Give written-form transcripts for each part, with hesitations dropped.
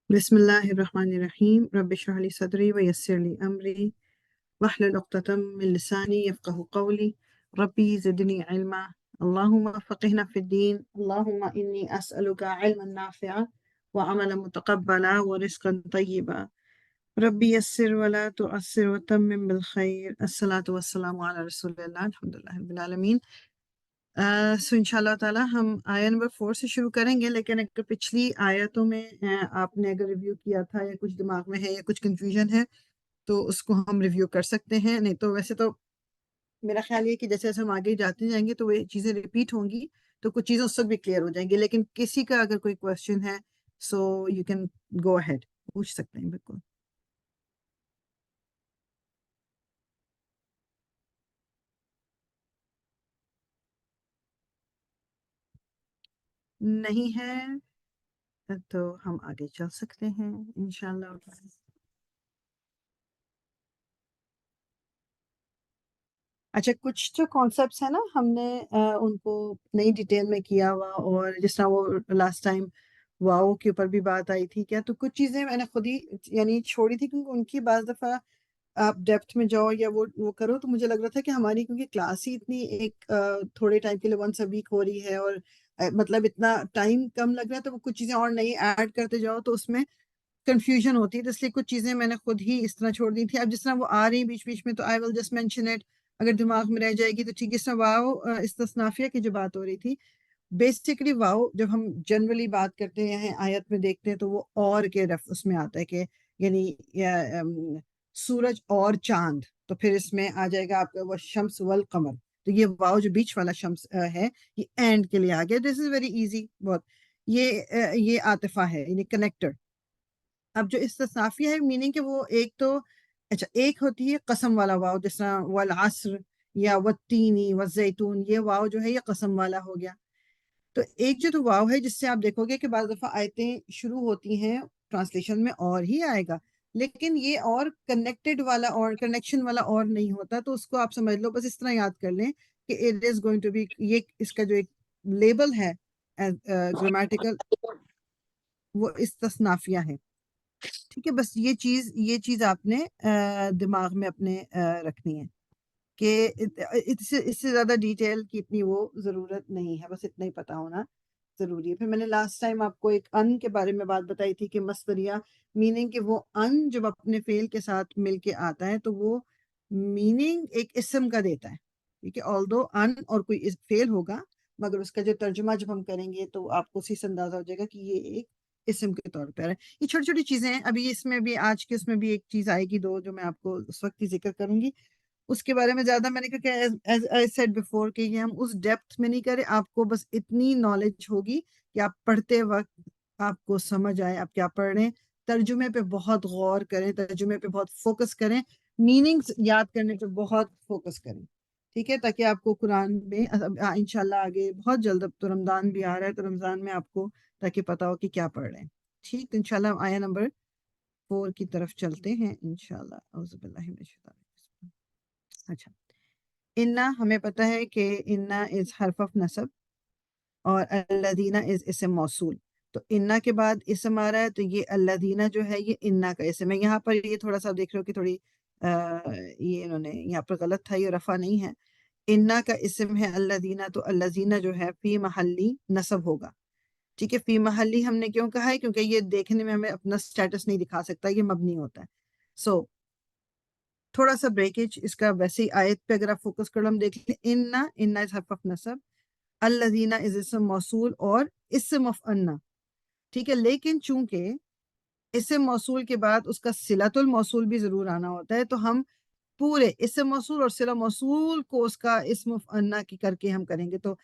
بسم الله الرحمن الرحيم رب اشرح لي صدري ويسر لي أمري واحلل عقدة من لساني يفقه قولي ربي زدني علما اللهم فقهنا في الدين اللهم إني أسألك علما نافعا وعملا متقبلا ورزقا طيبا ربي يسر ولا تعسر وتمم بالخير الصلاة والسلام على رسول الله الحمد لله رب العالمين. سو انشاءاللہ تعالی ہم آیا نمبر 4 سے شروع کریں گے، لیکن اگر پچھلی آیتوں میں آپ نے اگر ریویو کیا تھا یا کچھ دماغ میں ہے یا کچھ کنفیوژن ہے تو اس کو ہم ریویو کر سکتے ہیں، نہیں تو ویسے تو میرا خیال یہ کہ جیسے جیسے ہم آگے جاتے جائیں گے تو وہ چیزیں ریپیٹ ہوں گی تو کچھ چیزیں اس وقت بھی کلیئر ہو جائیں گی، لیکن کسی کا اگر کوئی کوشچن ہے so you can go ahead, پوچھ سکتے ہیں بالکل. نہیں ہے تو ہم آگے چل سکتے ہیں انشاءاللہ. اچھا، کچھ جو کانسیپٹس ہیں نا ہم نے ان کو نئی ڈیٹیل میں کیا ہوا، اور جس طرح وہ لاسٹ ٹائم واؤ کے اوپر بھی بات آئی تھی کیا، تو کچھ چیزیں میں نے خود ہی یعنی چھوڑی تھی کیونکہ ان کی بعض دفعہ آپ ڈیپتھ میں جاؤ یا وہ کرو تو مجھے لگ رہا تھا کہ ہماری کیونکہ کلاس ہی اتنی ایک تھوڑے ٹائم کے لیے ونس اے ویک ہو رہی ہے، اور مطلب اتنا ٹائم کم لگ رہا ہے، تو وہ کچھ چیزیں اور نئی ایڈ کرتے جاؤ تو اس میں کنفیوژن ہوتی ہے، تو اس لیے کچھ چیزیں میں نے خود ہی اس طرح چھوڑ دی تھی. اب جس طرح وہ آ رہی ہیں بیچ بیچ میں تو آئی ول جسٹ مینشن اٹ، اگر دماغ میں رہ جائے گی تو ٹھیک ہے. اس طرح واؤ استثنافیہ کی جو بات ہو رہی تھی، بیسکلی واؤ جب ہم جنرلی بات کرتے ہیں آیت میں دیکھتے ہیں تو وہ اور کے رف اس میں آتا ہے کہ یعنی سورج اور چاند، تو پھر اس میں آ جائے گا آپ کا وہ شمس والقمر، تو یہ واؤ جو بیچ والا شمس ہے یہ اینڈ کے لیے آ گیا. دس از ویری ایزی بہت. یہ عاطفہ ہے یعنی کنیکٹر. اب جو استثنافیہ ہے میننگ کہ وہ ایک تو اچھا ایک ہوتی ہے قسم والا واؤ، جس طرح والعصر یا والتینی والزیتون، یہ واؤ جو ہے یہ قسم والا ہو گیا. تو ایک جو تو واو ہے جس سے آپ دیکھو گے کہ بعض دفعہ آیتیں شروع ہوتی ہیں ٹرانسلیشن میں اور ہی آئے گا، لیکن یہ اور کنیکٹڈ والا اور کنیکشن والا اور نہیں ہوتا، تو اس کو آپ سمجھ لو بس اس طرح یاد کر لیں کہ it is going to be, یہ اس کا جو ایک لیبل ہے گرامیٹیکل وہ استثنافیہ ہے. ٹھیک ہے، بس یہ چیز آپ نے دماغ میں اپنے رکھنی ہے کہ اس سے زیادہ ڈیٹیل کی اتنی وہ ضرورت نہیں ہے، بس اتنا ہی پتا ہونا ضروری ہے. پھر میں نے لاسٹ ٹائم آپ کو ایک ان کے بارے میں بات بتائی تھی کہ مصدریہ میننگ کہ وہ ان جب اپنے فعل کے ساتھ مل کے آتا ہے تو وہ میننگ ایک اسم کا دیتا ہے. ٹھیک ہے، آلدو ان اور کوئی فعل ہوگا مگر اس کا جو ترجمہ جب ہم کریں گے تو آپ کو اسی سے اندازہ ہو جائے گا کہ یہ ایک اسم کے طور پر ہے. یہ چھوٹی چھوٹی چیزیں ہیں. ابھی اس میں بھی آج کے اس میں بھی ایک چیز آئے گی دو جو میں آپ کو اس وقت ہی ذکر کروں گی، اس کے بارے میں زیادہ میں نے کہا کہ as I said before کہ یہ ہم اس ڈیپتھ میں نہیں کریں، آپ کو بس اتنی نالج ہوگی کہ آپ پڑھتے وقت آپ کو سمجھ آئے آپ کیا پڑھ رہے ہیں. ترجمے پہ بہت غور کریں، ترجمے پہ بہت فوکس کریں، میننگز یاد کرنے پہ بہت فوکس کریں. ٹھیک ہے، تاکہ آپ کو قرآن میں انشاءاللہ آگے بہت جلد، اب تو رمضان بھی آ رہا ہے تو رمضان میں آپ کو تاکہ پتا ہو کہ کیا پڑھ رہے ہیں. ٹھیک، تو انشاءاللہ ہم آیا نمبر 4 کی طرف چلتے ہیں انشاءاللہ. اعوذ باللہ من الشیطان الرجیم. اچھا، انا ہمیں پتہ ہے کہ انا از حرف آف نصب اور الذین از اسم موصول. تو انا کے بعد اسم آ رہا ہے تو یہ الذین جو ہے یہ انا کا اسم ہے. یہاں پر یہ تھوڑا سا دیکھ رہے ہو کہ تھوڑی یہ انہوں نے یہاں پر غلط تھا، یہ رفع نہیں ہے. انا کا اسم ہے الذین، تو الذین جو ہے فی محلی نصب ہوگا. ٹھیک ہے، فی محلی ہم نے کیوں کہا ہے کیونکہ یہ دیکھنے میں ہمیں اپنا سٹیٹس نہیں دکھا سکتا، یہ مبنی ہوتا ہے. سو تھوڑا سا بریکیج اس کا ویسے ہی آیت پہ اگر آپ فوکس کرو ہم دیکھ لیں انا از حرف آف نصب، الذین از اسم موصول اور اسم آف انا. ٹھیک ہے، لیکن چونکہ اسم موصول کے بعد اس کا صلۃ الموصول بھی ضرور آنا ہوتا ہے، تو ہم پورے اسم موصول اور صلہ موصول کو اس کا اسم آف انا کی کر کے ہم کریں گے. تو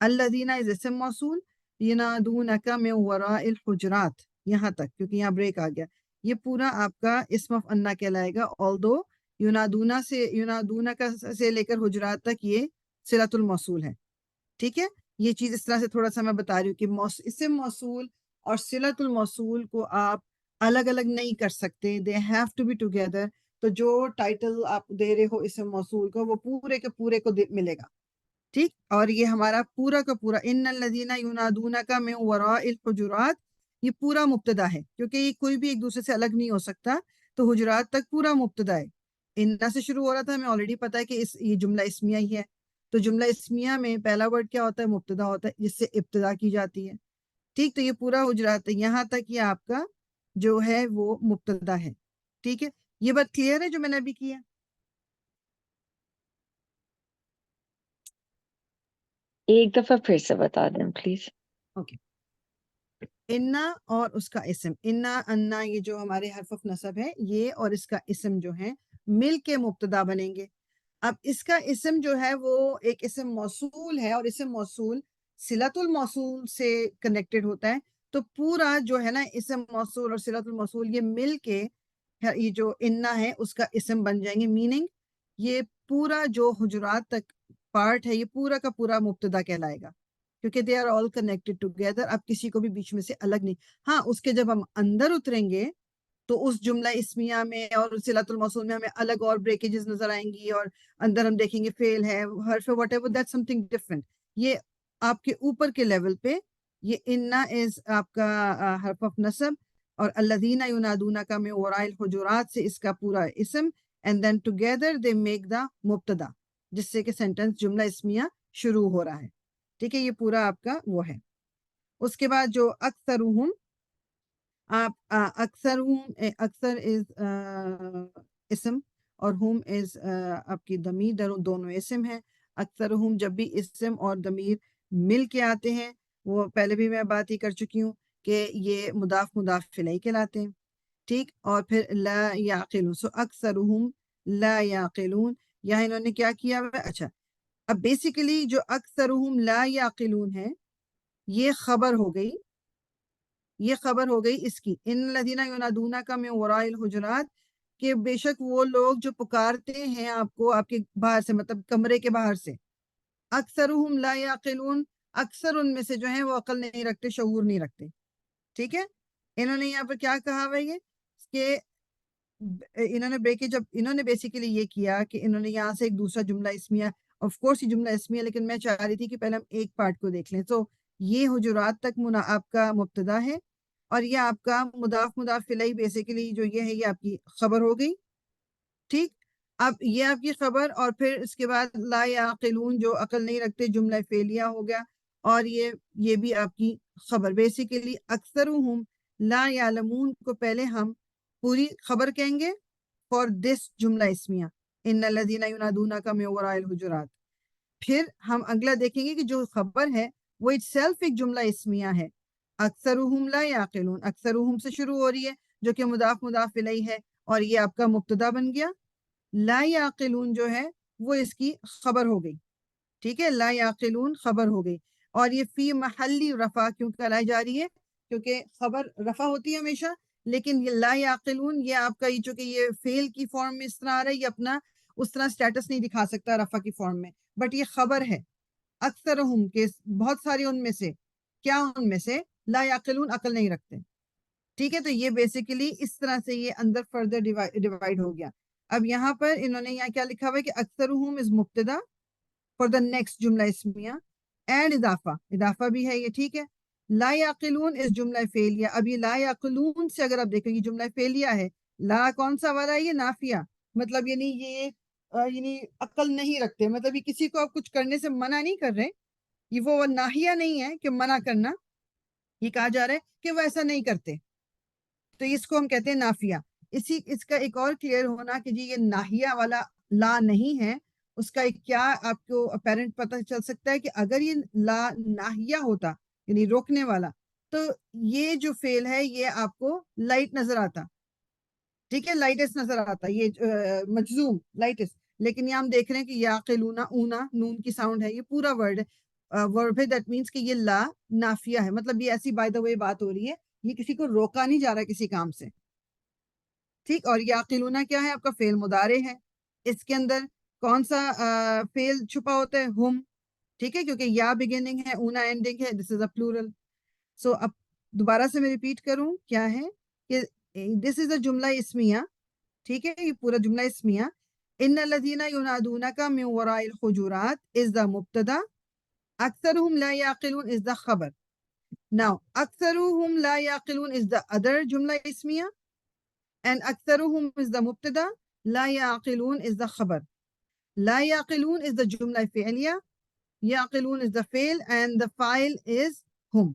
الذین از اسم موصول، ینادونک من وراء الحجرات یہاں تک، کیونکہ یہاں بریک آ گیا، یہ پورا آپ کا اسم آف انا کہلائے گا. although ینادونا سے لے کر حجرات تک یہ صلۃ الموصول ہے. ٹھیک ہے، یہ چیز اس طرح سے تھوڑا سا میں بتا رہی ہوں کہ اسم موصول اور صلۃ الموصول کو آپ الگ الگ نہیں کر سکتے، they have to be together. تو جو ٹائٹل آپ دے رہے ہو اسم موصول کو وہ پورے کے پورے کو ملے گا. ٹھیک، اور یہ ہمارا پورا کا پورا ان الذین ینادونک من وراء الحجرات، یہ پورا مبتدا ہے کیونکہ یہ کوئی بھی ایک دوسرے سے الگ نہیں ہو سکتا. تو حجرات تک پورا مبتدا ہے. انا سے شروع ہو رہا تھا, ہمیں آلریڈی پتا ہے کہ یہ جملہ اسمیہ ہی ہے. تو جملہ اسمیہ میں پہلا ورڈ کیا ہوتا ہے؟ مبتدا ہوتا ہے جس سے ابتدا کی جاتی ہے. ٹھیک, تو یہ پورا حجرات ہے, یہاں تک یہ آپ کا جو ہے وہ مبتدا ہے. ٹھیک ہے, یہ بات کلیئر ہے جو میں نے ابھی کیا؟ ایک دفعہ پھر سے بتا دیں پلیز. اوکے. انا اور اس کا اسم, انا انا یہ جو ہمارے حرف آف نصب ہے, یہ اور اس کا اسم جو ہے مل کے مبتدا بنیں گے. اب اس کا اسم جو ہے وہ ایک اسم موصول ہے, اور اسم موصول صلۃ الموصول سے کنیکٹڈ ہوتا ہے. تو پورا جو ہے نا اسم موصول اور صلۃ الموصول یہ مل کے یہ جو انا ہے اس کا اسم بن جائیں گے. میننگ یہ پورا جو حجرات تک پارٹ ہے یہ پورا کا پورا مبتدا کہلائے گا, کیونکہ they are all connected together. اب کسی کو بھی بیچ میں سے الگ نہیں. ہاں, اس کے جب ہم اندر اتریں گے تو اس جملہ اسمیہ میں اور صلۃ الموصول میں ہمیں الگ اور بریکیجز نظر آئیں گی, اور اندر ہم دیکھیں گے فیل ہے, حرف what ever, that some thing different. یہ آپ کے اوپر کے لیول پہ یہ انا از آپ کا حرف آف نصب, اور الذین ینادون کا میں وراء الحجرات سے اس کا پورا اسم, and then together they make the مبتدا, جس سے کہ سینٹنس جملہ اسمیہ شروع ہو رہا ہے. ٹھیک ہے, یہ پورا آپ کا وہ ہے. اس کے بعد جو اکثرہم, آپ اکثر از اسم اور ہم از آپ کی ضمیر, دونوں اسم ہیں. اکثرہم جب بھی اسم اور ضمیر مل کے آتے ہیں, وہ پہلے بھی میں بات ہی کر چکی ہوں کہ یہ مضاف مضاف الیہ کہلاتے ہیں. ٹھیک, اور پھر لا یعقلون, سو اکثرہم لا یعقلون, یہاں انہوں نے کیا کیا ہوا ہے؟ اچھا, اب بیسیکلی جو اکثرہم لا یعقلون ہے یہ خبر ہو گئی, یہ خبر ہو گئی اس کی ان الذین ینادون کا من وراء الحجرات, کہ بے شک وہ لوگ جو پکارتے ہیں آپ کو آپ کے باہر سے, مطلب کمرے کے باہر سے. اکثرہم لا یعقلون, اکثر ان میں سے جو ہیں وہ عقل نہیں رکھتے, شعور نہیں رکھتے. ٹھیک ہے, انہوں نے یہاں پر کیا کہا ہوا یہ کہ انہوں نے جب انہوں نے بیسیکلی یہ کیا کہ انہوں نے یہاں سے ایک دوسرا جملہ اسمیہ, آف کورس یہ جملہ اسمیہ, لیکن میں چاہ رہی تھی کہ پہلے ہم ایک پارٹ کو دیکھ لیں. تو یہ حجرات تک آپ کا مبتدا ہے, اور یہ آپ کا مضاف الیہ بیسیکلی جو یہ ہے یہ آپ کی خبر ہو گئی. ٹھیک, اب یہ آپ کی خبر, اور پھر اس کے بعد لا یعقلون جو عقل نہیں رکھتے جملہ فعلیہ ہو گیا, اور یہ بھی آپ کی خبر. بیسیکلی اکثرہم لا یعلمون کو پہلے ہم پوری خبر کہیں گے فار دس جملہ اسمیہ ان الذین ینادون کا من وراء الحجرات. پھر ہم اگلا دیکھیں گے کہ جو خبر ہے وہ اٹ سیلف ایک جملہ اسمیہ ہے. اکثرہم لا یعقلون, اکثرہم سے شروع ہو رہی ہے جو کہ مضاف الیہ ہے, اور یہ آپ کا مبتدا بن گیا. لا یعقلون جو ہے وہ اس کی خبر ہو گئی. ٹھیک ہے, لا یعقلون خبر ہو گئی, اور یہ فی محلی رفع کیوں کہلائی جا رہی ہے؟ کیونکہ خبر رفع ہوتی ہے ہمیشہ, لیکن یہ لا یعقلون یہ آپ کا یہ چونکہ یہ فعل کی فارم میں اس طرح آ رہا ہے, یہ اپنا اس طرح سٹیٹس نہیں دکھا سکتا رفع کی فارم میں, بٹ یہ خبر ہے. اکثرہم کے بہت سارے ان میں سے, کیا ان میں سے؟ لا یعقلون عقل نہیں رکھتے. ٹھیک ہے, تو یہ بیسیکلی اس طرح سے یہ اندر فردر ڈیوائڈ ہو گیا. اب یہاں پر انہوں نے یہاں کیا لکھا ہوا ہے کہ اکثرہم از مبتدا فار دا نیکسٹ جملہ اسمیہ, اینڈ اضافہ بھی ہے یہ. ٹھیک ہے, لا یعقلون اس جملہ فعلیہ. اب یہ لا یعقلون سے اگر آپ دیکھیں یہ جملہ فعلیہ ہے, لا کون سا والا ہے؟ یہ نافیہ, مطلب یعنی یہ یعنی عقل نہیں رکھتے, مطلب یہ کسی کو آپ کچھ کرنے سے منع نہیں کر رہے, یہ وہ ناہیہ نہیں ہے کہ منع کرنا, یہ کہا جا رہا ہے کہ وہ ایسا نہیں کرتے, تو اس کو ہم کہتے ہیں نافیہ. اس کا ایک اور کلیئر ہونا کہ جی یہ ناہیہ والا لا نہیں ہے, اس کا ایک کیا آپ کو اپیرنٹ پتہ چل سکتا ہے کہ اگر یہ لا ناہیہ ہوتا یعنی روکنے والا, تو یہ جو فعل ہے یہ آپ کو لائٹ نظر آتا. ٹھیک ہے, لائٹس نظر آتا, یہ مجزوم لائٹس. لیکن یہ ہم دیکھ رہے ہیں کہ یعقلون, اونا نون کی ساؤنڈ ہے, یہ پورا ورڈ ہے, دیٹ مینس کہ یہ لا نافیہ ہے, مطلب یہ ایسی بائی دا وے بات ہو رہی ہے, یہ کسی کو روکا نہیں جا رہا کسی کام سے. ٹھیک, اور یعقلون کیا ہے؟ آپ کا فعل مضارع ہے. اس کے اندر کون سا فعل چھپا ہوتا ہے؟ ہم. ٹھیک ہے, کیونکہ یا بگننگ ہے, اونا اینڈنگ ہے, دس از اے پلورل. سو اب دوبارہ سے میں ریپیٹ کروں کیا ہے کہ دس از اے جملہ اسمیہ. ٹھیک ہے, یہ پورا جملہ اسمیہ. ان الذین ینادونک من وراء الحجرات از دا مبتدا, اکثرہم لا یعقلون از دا خبر. Now, أكثرهم لا يعقلون is the other جملة اسمية, and أكثرهم is the مبتدا, لا يعقلون is the خبر. لا يعقلون is the جملة الفعلية, يعقلون is the فعل, and the file is هم.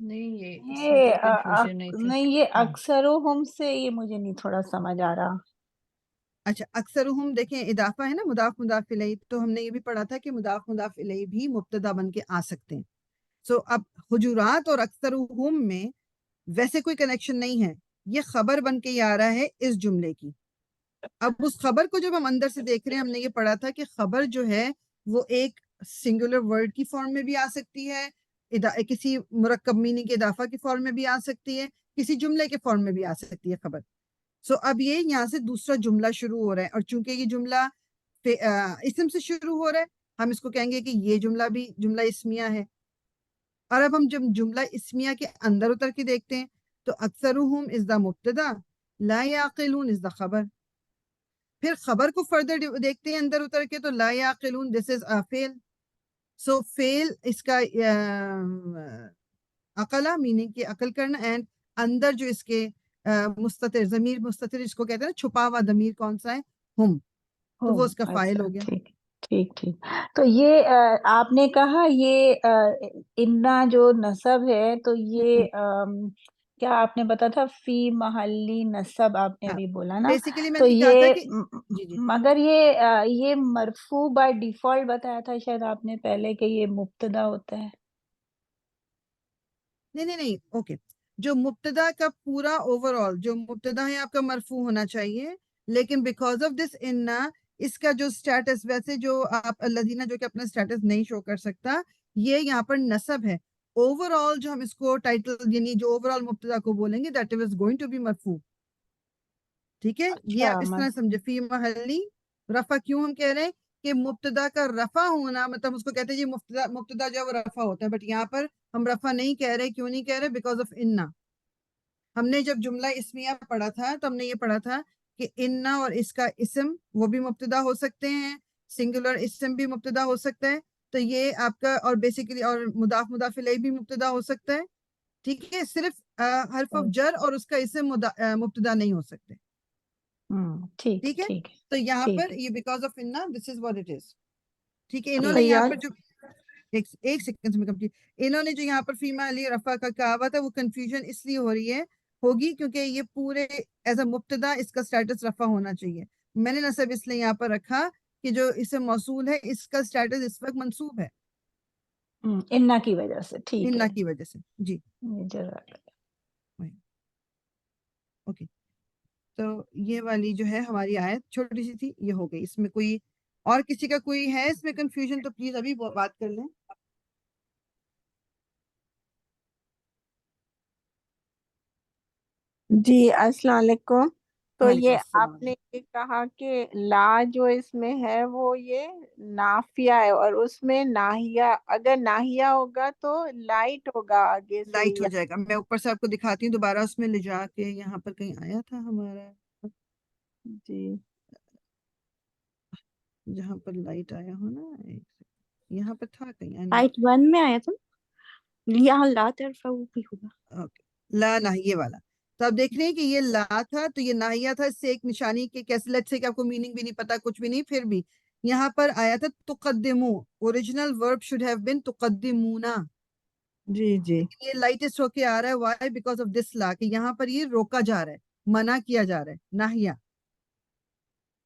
نہیں یہ اس میں یہ کوئی کنفیوژن نہیں تھی. نہیں، یہ اکثرهم سے یہ مجھے نہیں تھوڑا سمجھ آ رہا. اچھا اکثرهم دیکھیں اضافہ ہے نا, مضاف مضاف الیہ, تو ہم نے یہ بھی پڑھا تھا کہ مضاف مضاف الیہ بھی مبتدا بن کے آ سکتے ہیں. سو اب حجرات اور اکثرهم میں ویسے کوئی کنیکشن نہیں ہے, یہ خبر بن کے یہ آ رہا ہے اس جملے کی. اب اس خبر کو جب ہم اندر سے دیکھ رہے ہیں, ہم نے یہ پڑھا تھا کہ خبر جو ہے وہ ایک سنگولر ورڈ کی فارم میں بھی آ سکتی ہے, کسی مرکب میننگ کے اضافہ کی فارم میں بھی آ سکتی ہے, کسی جملے کے فارم میں بھی آ سکتی ہے خبر. سو اب یہ یہاں سے دوسرا جملہ شروع ہو رہا ہے, اور چونکہ یہ جملہ اسم سے شروع ہو رہا ہے, ہم اس کو کہیں گے کہ یہ جملہ بھی جملہ اسمیہ ہے. اور اب ہم جب جملہ اسمیہ کے اندر اتر کے دیکھتے ہیں تو اکثرهم از دا مبتدا, لا یعقلون از دا خبر. پھر خبر کو فردر دیکھتے ہیں اندر اتر کے, تو لا یعقلون دس از فعل. سو فعل اس کا عقلہ میننگ کی عقل کرنا, اینڈ اندر جو اس کے مستتر ضمیر, مستتر اس کو کہتے ہیں نا چھپا ہوا ضمیر کون سا ہے, ہم, تو وہ اس کا فاعل ہو گیا. ٹھیک ٹھیک ٹھیک. تو یہ آپ نے کہا یہ انا جو نصب ہے تو یہ کیا آپ نے بتا تھا فی محلی نصب آپ نے ابھی بولا نا, بیسیکلی میں تو نے کہا تھا یہ کہ جی مگر یہ مرفوع بائی ڈیفالٹ بتایا تھا شاید آپ نے پہلے کہ یہ مبتدا ہوتا ہے. نہیں اوکے, جو مبتدا کا پورا اوور آل جو مبتدا ہے آپ کا مرفوع ہونا چاہیے, لیکن بیکاز آف دس انا اس کا جو سٹیٹس, ویسے جو آپ الذین جو کہ اپنا سٹیٹس نہیں شو کر سکتا, یہ یہاں پر نصب ہے. اوور آل جو ہم اس کو ٹائٹل یعنی جو اوور آل مبتدا کو بولیں گے that is going to be مرفوع. ٹھیک ہے, یہ آپ اس طرح سمجھے فی محلی رفع. کیوں ہم کہہ رہے ہیں کہ مبتدا کا رفع ہونا, مطلب اس کو کہتے ہیں جی مبتدا جو ہے وہ رفع ہوتا ہے, بٹ یہاں پر ہم رفع نہیں کہہ رہے. کیوں نہیں کہہ رہے؟ بیکاز آف انا. ہم نے جب جملہ اسمیہ پڑھا تھا تو ہم نے یہ پڑھا تھا کہ انا اور اس کا اسم وہ بھی مبتدا ہو سکتے ہیں, سنگولر اسم بھی مبتدا ہو سکتا ہے. تو یہ آپ کا, اور بیسیکلی اور مضاف مضاف الیہ بھی مبتدا ہو سکتا ہے. ٹھیک ہے, صرف حرف آف جر اور اس کا اسم مبتدا نہیں ہو سکتے. ٹھیک ہے, تو یہاں پر یہ بیکاز آف انا دس از واٹ اٹ از. ٹھیک ہے, انہوں نے یہاں پر جو ایک سیکنڈ میں کمپلیٹ, انہوں نے جو یہاں پر فی محلی رفع کا کہا ہوا تھا وہ کنفیوژن اس لیے ہو رہی ہے ہوگی کیونکہ یہ پورے ایز اے مبتدا اس کا سٹیٹس رفع ہونا چاہیے. میں نے نصب اس لیے یہاں پر رکھا کہ جو اسم موصول ہے اس کا سٹیٹس اس وقت منصوب ہے انا کی وجہ سے. ٹھیک ہے, انا کی وجہ سے. جی اوکے, تو یہ والی جو ہے ہماری آیت چھوٹی سی تھی, یہ ہو گئی. اس میں کوئی اور کسی کا کوئی ہے اس میں کنفیوژن تو پلیز ابھی بات کر لیں. جی السلام علیکم. تو وعلیکم یہ السلام. آپ نے یہ کہا کہ لا جو اس میں ہے وہ یہ نافیہ ہے, اور اس میں ناہیہ, اگر ناہیہ ہوگا تو لائٹ ہوگا آگے سے. لائٹ ہو جائے گا. میں اوپر سے آپ کو دکھاتی ہوں دوبارہ, اس میں لے جا کے یہاں پر کہیں آیا تھا ہمارا, جی جہاں پر لائٹ آیا ہو نا, یہاں پر تھا کہیں. آیت 1 میں آیا تھا یہاں لا طرف وہ بھی ہوگا. لا ناہیے والا. تو آپ دیکھ رہے ہیں کہ یہ لا تھا تو یہ ناہیہ تھا, اس سے ایک نشانی کے کیسے لیٹ سے کہ آپ کو میننگ بھی نہیں پتا کچھ بھی نہیں, پھر بھی یہاں پر آیا تھا تقدمو. اوریجنل ورب شوڈ ہیو بین تقدمونا. جی جی یہ لائٹسٹ ہو کے آ رہا ہے. وائی؟ بیکاز آف دس لا, کہ یہاں پر یہ روکا جا رہا ہے, منع کیا جا رہا ہے, ناہیہ.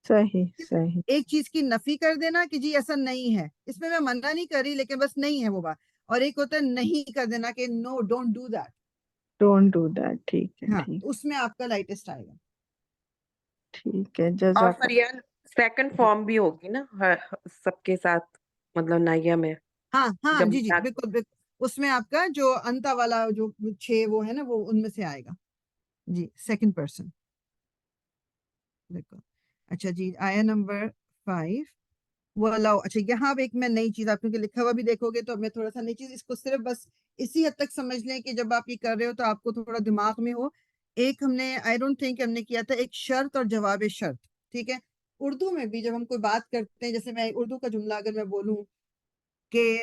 صحیح صحیح. ایک چیز کی نفی کر دینا کہ جی ایسا نہیں ہے, اس میں منع نہیں کر رہی لیکن بس نہیں ہے وہ بات. اور ایک ہوتا ہے نہیں کر دینا کہ no don't do that. Don't do that. ٹھیک ہے ہاں, ٹھیک اس میں آپ کا لائٹسٹ آئے گا. ٹھیک ہے. اور جزاک فریال سیکنڈ فارم بھی ہوگی نا سب کے ساتھ, مطلب نائیا میں ہاں ہاں جب جی جی بالکل بالکل, اس میں آپ کا جو انتا والا جو 6 وہ ہے نا وہ ان میں سے آئے گا. جی سیکنڈ پرسن. دیکھو اچھا جی, آیا نمبر 5 وہ الاؤ. اچھا یہاں ایک میں نئی چیز آپ کیونکہ لکھا ہوا بھی دیکھو گے تو میں تھوڑا سا نئی چیز, اس کو صرف بس اسی حد تک سمجھ لیں کہ جب آپ یہ کر رہے ہو تو آپ کو تھوڑا دماغ میں ہو. ایک ہم نے آئی ڈونٹ تھنک ہم نے کیا تھا ایک شرط اور جواب شرط. ٹھیک ہے, اردو میں بھی جب ہم کوئی بات کرتے ہیں, جیسے میں اردو کا جملہ اگر میں بولوں کہ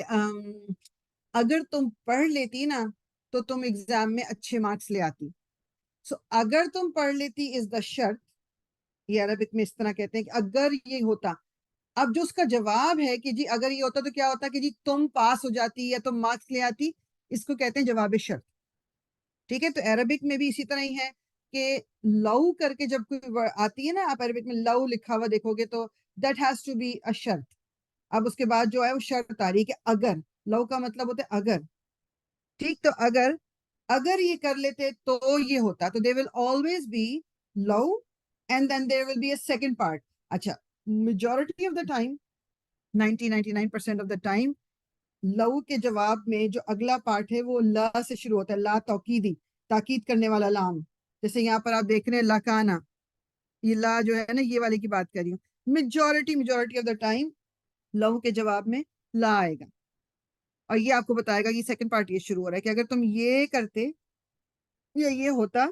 اگر تم پڑھ لیتی نا تو تم ایگزام میں اچھے مارکس لے آتی. سو اگر تم پڑھ لیتی از دا شرط. یہ عربک میں اس طرح کہتے ہیں کہ اگر یہ ہوتا. اب جو اس کا جواب ہے کہ جی اگر یہ ہوتا تو کیا ہوتا کہ جی تم پاس ہو جاتی یا تم مارکس لے آتی, اس کو کہتے ہیں جواب شرط. ٹھیک ہے, تو عربک میں بھی اسی طرح ہی ہے کہ لو کر کے جب کوئی آتی ہے نا, آپ عربک میں لو لکھا ہوا دیکھو گے تو دیٹ ہیز ٹو بی اے شرط. اب اس کے بعد جو ہے وہ شرط آ رہی ہے کہ اگر. لو کا مطلب ہوتا ہے اگر. ٹھیک, تو اگر یہ کر لیتے تو یہ ہوتا, تو دے ول آلویز بی لو and then there will be a second part. اچھا, majority of the time 99% of the time لو کے جواب میں جو اگلا پارٹ ہے وہ لا سے شروع ہوتا ہے, لا توکیدی, تاکید کرنے والا لام. جیسے یہاں پر آپ دیکھ رہے ہیں لکانا, یہ لا جو ہے نا یہ والے کی بات کر رہی ہوں. میجورٹی آف دا ٹائم لو کے جواب میں لا آئے گا, اور یہ آپ کو بتائے گا کہ سیکنڈ پارٹ یہ شروع ہو رہا ہے کہ اگر تم یہ کرتے یا یہ ہوتا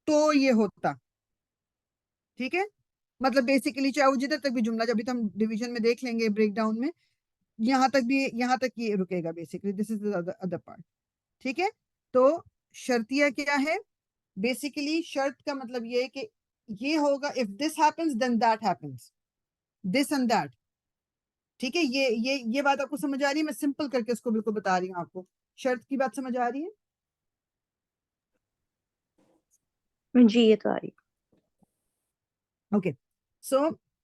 تو یہ ہوتا. ٹھیک ہے, مطلب بیسیکلی چاہے وہ جدھر تک بھی جملہ, جب بھی ہم ڈویژن میں دیکھ لیں گے بریک ڈاؤن میں, یہاں تک یہ رکے گا basically. This is other part. ٹھیک ہے, تو شرطیہ کیا ہے بیسیکلی؟ شرط کا مطلب یہ ہے کہ یہ ہوگا if this happens then that happens, this and that. ٹھیک ہے, یہ بات آپ کو سمجھ آ رہی ہے؟ میں سمپل کر کے اس کو بالکل بتا رہی ہوں آپ کو. شرط کی بات سمجھ آ رہی ہے؟ جی یہ تو آ رہی. اوکے, سو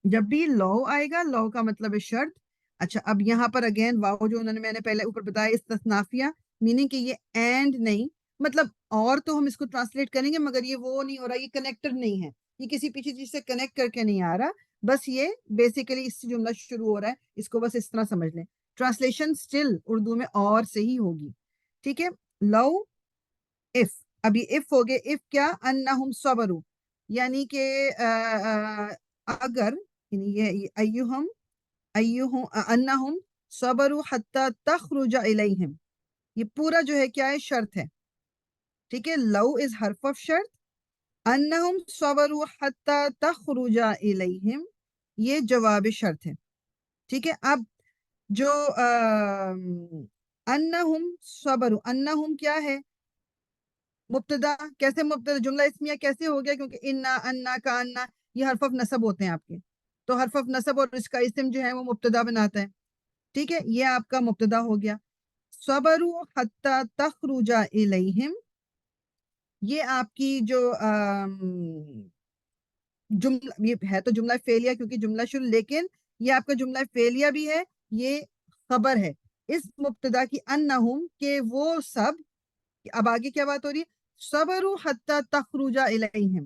جب بھی لو آئے گا, لو کا مطلب ہے شرط. اچھا, اب یہاں پر اگین واؤ جو میں نے پہلے اوپر بتایا استثنافیہ, میننگ کہ یہ اینڈ نہیں, مطلب اور تو ہم اس کو ٹرانسلیٹ کریں گے مگر یہ وہ نہیں ہو رہا, یہ کنیکٹر نہیں ہے, یہ کسی پیچھے چیز سے کنیکٹ کر کے نہیں آ رہا, بس یہ بیسیکلی اس سے جملہ شروع ہو رہا ہے, اس کو بس اس طرح سمجھ لیں. ٹرانسلیشن سٹل اردو میں اور سے ہی ہوگی. ٹھیک ہے, لو اف, ابھی اف ہو گئے. اف کیا؟ انہم صبروا, یعنی کہ اگر, یعنی یہ ایہم انہم صبروا حتی تخرج الیہم, یہ پورا جو ہے کیا ہے؟ شرط ہے. ٹھیک ہے, لو از حرف آف شرط, انہم صبروا حتی تخرج الیہم یہ جواب شرط ہے. ٹھیک ہے, اب جو انہم صبروا, انہم کیا ہے؟ مبتدا. کیسے مبتدا؟ جملہ اسمیہ کیسے ہو گیا؟ کیونکہ انا, انا کا انا یہ حرف آف نصب ہوتے ہیں آپ کے, تو حرف آف نصب اور اس کا اسم جو ہے وہ مبتدا بناتا ہے. ٹھیک ہے, یہ آپ کا مبتدا ہو گیا. صبروا حتی تخرج الیہم یہ آپ کی جو جملہ, یہ ہے تو جملہ فعلیہ کیونکہ جملہ شروع, لیکن یہ آپ کا جملہ فعلیہ بھی ہے, یہ خبر ہے اس مبتدا کی انہم کہ وہ سب. اب آگے کیا بات ہو رہی ہے؟ صبروا حتی تخرج الیہم,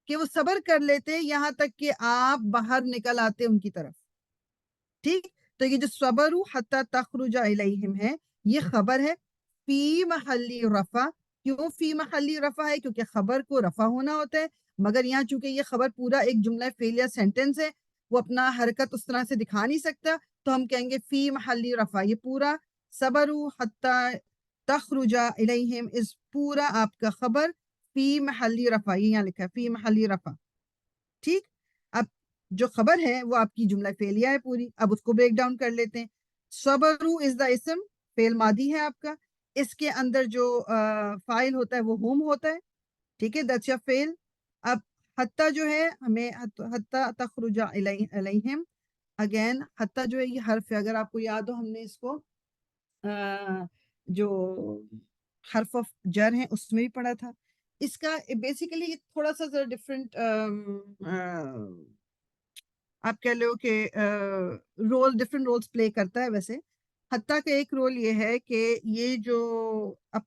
کہ وہ صبر کر لیتے یہاں تک کہ آپ باہر نکل آتے ان کی طرف. ٹھیک, تو یہ جو صبروا حتی تخرج الیہم ہے یہ خبر ہے فی محلی رفع. کیوں فی محلی رفع ہے؟ کیونکہ خبر کو رفع ہونا ہوتا ہے, مگر یہاں چونکہ یہ خبر پورا ایک جملہ فعلیہ سینٹنس ہے, وہ اپنا حرکت اس طرح سے دکھا نہیں سکتا, تو ہم کہیں گے فی محلی رفع. یہ پورا صبروا حتی تخرج الیہم اس پورا آپ کا خبر فی محلی رفع, یہ یہاں لکھا ہے فی محلی رفع. ٹھیک, اب جو خبر ہے وہ آپ کی جملہ فعلیہ ہے پوری. اب اس کو بریک ڈاؤن کر لیتے ہیں. صبروا از دا اسم, فعل ماضی ہے آپ کا, اس کے اندر جو فاعل ہوتا ہے وہ ہم ہوتا ہے. ٹھیک ہے, دیٹس یور فعل. اب حتی جو ہے ہمیں حتی تخرج الیہم, اگین حتی جو ہے یہ حرف ہے, اگر آپ کو یاد ہو ہم نے اس کو جو حرف آف جر ہیں اس میں بھی پڑھا تھا. اس کا بیسیکلی تھوڑا سا ذرا ڈفرینٹ آپ کہہ لو کہ ڈفرینٹ رولز پلے کرتا ہے. ویسے حتیٰ کہ ایک رول یہ ہے کہ یہ جو اب